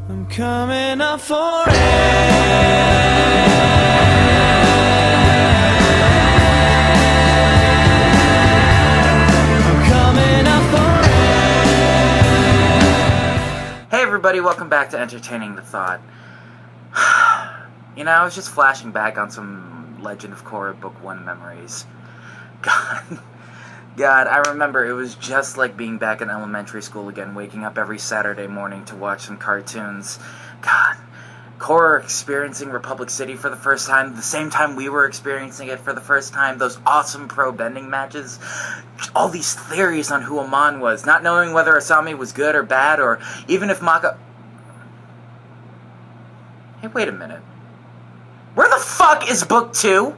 I'm coming up for air. I'm coming up for air. Hey everybody, welcome back to Entertaining the Thought. You know, I was just flashing back on some Legend of Korra Book 1 memories. God, I remember it was just like being back in elementary school again, waking up every Saturday morning to watch some cartoons. God, Korra experiencing Republic City for the first time, the same time we were experiencing it for the first time, those awesome pro-bending matches, all these theories on who Amon was, not knowing whether Asami was good or bad, or even if Maka... Hey, wait a minute. Where the fuck is Book 2?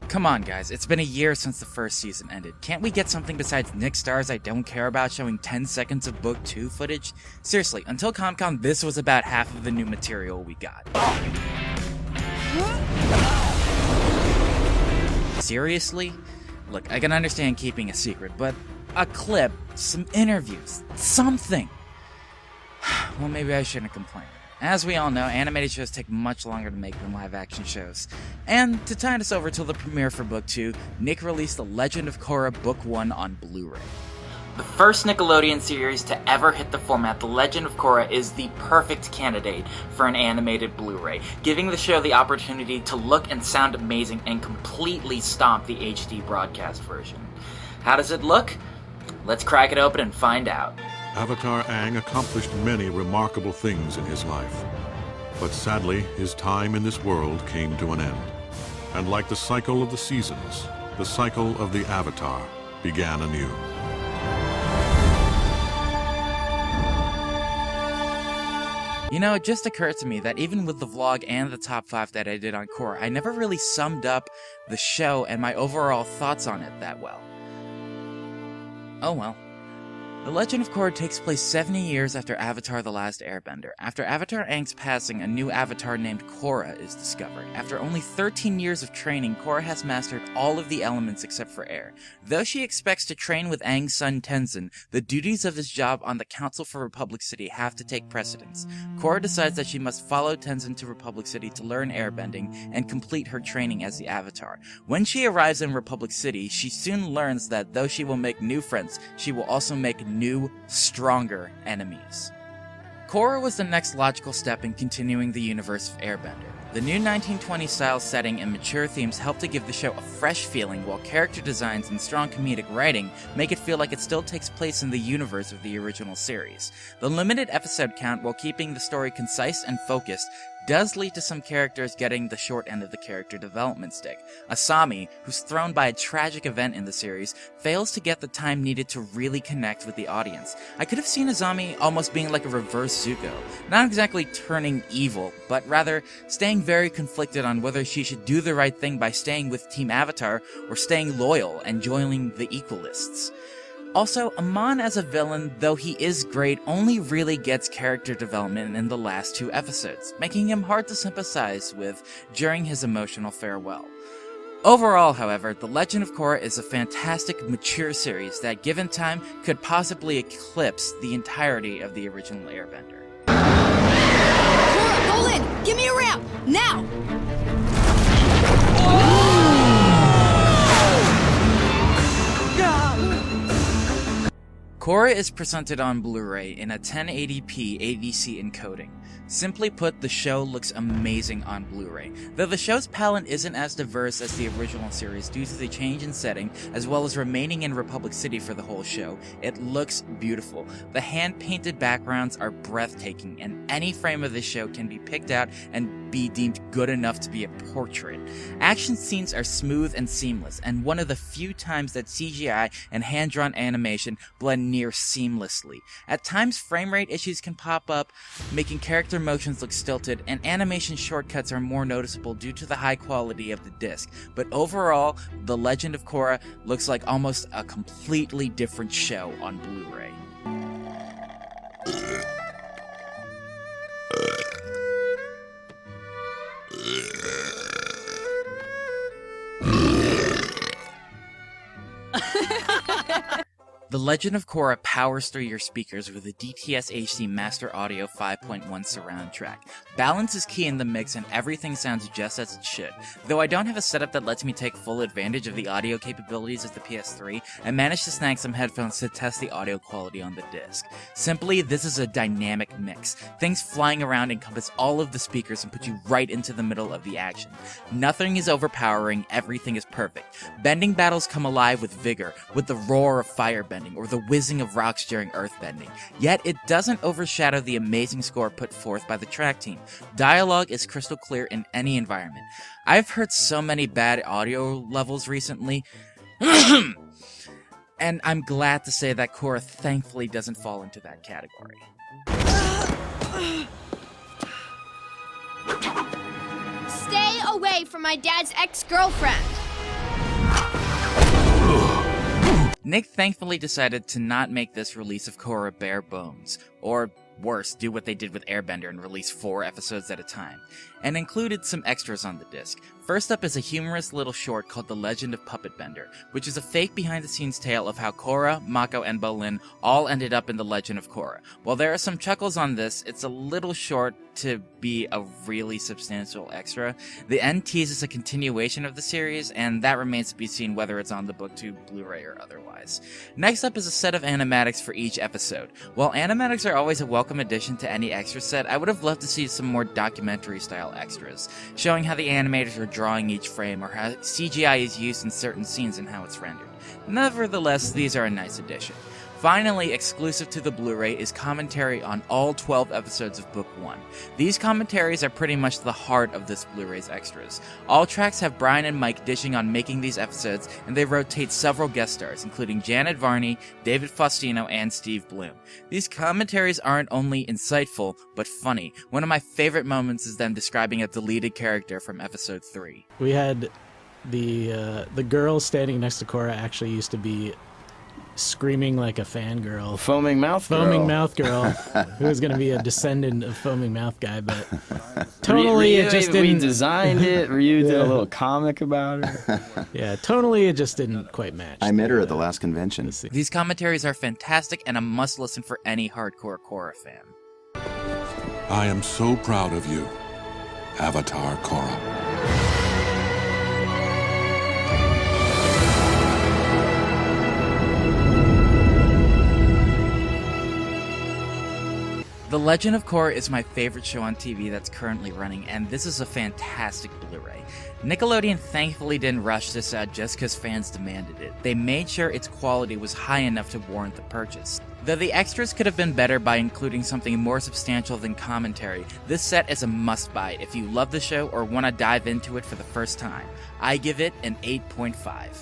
Come on, guys, it's been a year since the first season ended. Can't we get something besides Nick Star's I Don't Care About showing 10 seconds of Book 2 footage? Seriously, until Comic-Con, this was about half of the new material we got. Seriously? Look, I can understand keeping a secret, but a clip, some interviews, something! Well, maybe I shouldn't complain. As we all know, animated shows take much longer to make than live-action shows. And to tide us over till the premiere for Book 2, Nick released The Legend of Korra Book 1 on Blu-ray. The first Nickelodeon series to ever hit the format, The Legend of Korra is the perfect candidate for an animated Blu-ray, giving the show the opportunity to look and sound amazing and completely stomp the HD broadcast version. How does it look? Let's crack it open and find out. Avatar Aang accomplished many remarkable things in his life. But sadly, his time in this world came to an end. And like the cycle of the seasons, the cycle of the Avatar began anew. You know, it just occurred to me that even with the vlog and the top 5 that I did on Korra, I never really summed up the show and my overall thoughts on it that well. Oh well. The Legend of Korra takes place 70 years after Avatar: The Last Airbender. After Avatar Aang's passing, a new avatar named Korra is discovered. After only 13 years of training, Korra has mastered all of the elements except for air. Though she expects to train with Aang's son Tenzin, the duties of his job on the Council for Republic City have to take precedence. Korra decides that she must follow Tenzin to Republic City to learn airbending and complete her training as the Avatar. When she arrives in Republic City, she soon learns that though she will make new friends, she will also make new, stronger enemies. Korra was the next logical step in continuing the universe of Airbender. The new 1920s-style setting and mature themes help to give the show a fresh feeling, while character designs and strong comedic writing make it feel like it still takes place in the universe of the original series. The limited episode count, while keeping the story concise and focused, does lead to some characters getting the short end of the character development stick. Asami, who's thrown by a tragic event in the series, fails to get the time needed to really connect with the audience. I could have seen Asami almost being like a reverse Zuko, not exactly turning evil, but rather staying very conflicted on whether she should do the right thing by staying with Team Avatar or staying loyal and joining the Equalists. Also, Amon as a villain, though he is great, only really gets character development in the last 2 episodes, making him hard to sympathize with during his emotional farewell. Overall, however, The Legend of Korra is a fantastic, mature series that, given time, could possibly eclipse the entirety of the original Airbender. Korra, pull in! Give me a ramp! Now! Korra is presented on Blu-ray in a 1080p AVC encoding. Simply put, the show looks amazing on Blu-ray. Though the show's palette isn't as diverse as the original series due to the change in setting, as well as remaining in Republic City for the whole show, it looks beautiful. The hand-painted backgrounds are breathtaking, and any frame of this show can be picked out and be deemed good enough to be a portrait. Action scenes are smooth and seamless, and one of the few times that CGI and hand-drawn animation blend near seamlessly. At times, frame rate issues can pop up, making character motions look stilted, and animation shortcuts are more noticeable due to the high quality of the disc. But overall, The Legend of Korra looks like almost a completely different show on Blu-ray. The Legend of Korra powers through your speakers with a DTS HD Master Audio 5.1 surround track. Balance is key in the mix and everything sounds just as it should. Though I don't have a setup that lets me take full advantage of the audio capabilities of the PS3, I managed to snag some headphones to test the audio quality on the disc. Simply, this is a dynamic mix. Things flying around encompass all of the speakers and put you right into the middle of the action. Nothing is overpowering, everything is perfect. Bending battles come alive with vigor, with the roar of fire bending, or the whizzing of rocks during earthbending. Yet it doesn't overshadow the amazing score put forth by the track team. Dialogue is crystal clear in any environment. I've heard so many bad audio levels recently, and I'm glad to say that Korra thankfully doesn't fall into that category. Stay away from my dad's ex-girlfriend. Nick thankfully decided to not make this release of Korra bare bones, or worse, do what they did with Airbender and release 4 episodes at a time, and included some extras on the disc. First up is a humorous little short called The Legend of Puppet Bender, which is a fake behind-the-scenes tale of how Korra, Mako, and Bolin all ended up in The Legend of Korra. While there are some chuckles on this, it's a little short to be a really substantial extra. The end teases a continuation of the series, and that remains to be seen whether it's on the booktube, Blu-ray, or otherwise. Next up is a set of animatics for each episode. While animatics are always a welcome addition to any extra set, I would have loved to see some more documentary-style extras, showing how the animators are drawing each frame, or how CGI is used in certain scenes and how it's rendered. Nevertheless, these are a nice addition. Finally, exclusive to the Blu-ray is commentary on all 12 episodes of Book 1. These commentaries are pretty much the heart of this Blu-ray's extras. All tracks have Brian and Mike dishing on making these episodes, and they rotate several guest stars, including Janet Varney, David Faustino, and Steve Bloom. These commentaries aren't only insightful, but funny. One of my favorite moments is them describing a deleted character from episode 3. We had the girl standing next to Korra actually used to be screaming like a fangirl. Foaming Mouth Girl. Foaming Mouth Girl, who was going to be a descendant of Foaming Mouth Guy, but tonally it just didn't... We designed it, Ryu did a little comic about it. Yeah, tonally it just didn't quite match. I met her at the last convention. These commentaries are fantastic and a must-listen for any hardcore Korra fan. I am so proud of you, Avatar Korra. The Legend of Korra is my favorite show on TV that's currently running, and this is a fantastic Blu-ray. Nickelodeon thankfully didn't rush this out just because fans demanded it. They made sure its quality was high enough to warrant the purchase. Though the extras could have been better by including something more substantial than commentary, this set is a must-buy if you love the show or want to dive into it for the first time. I give it an 8.5.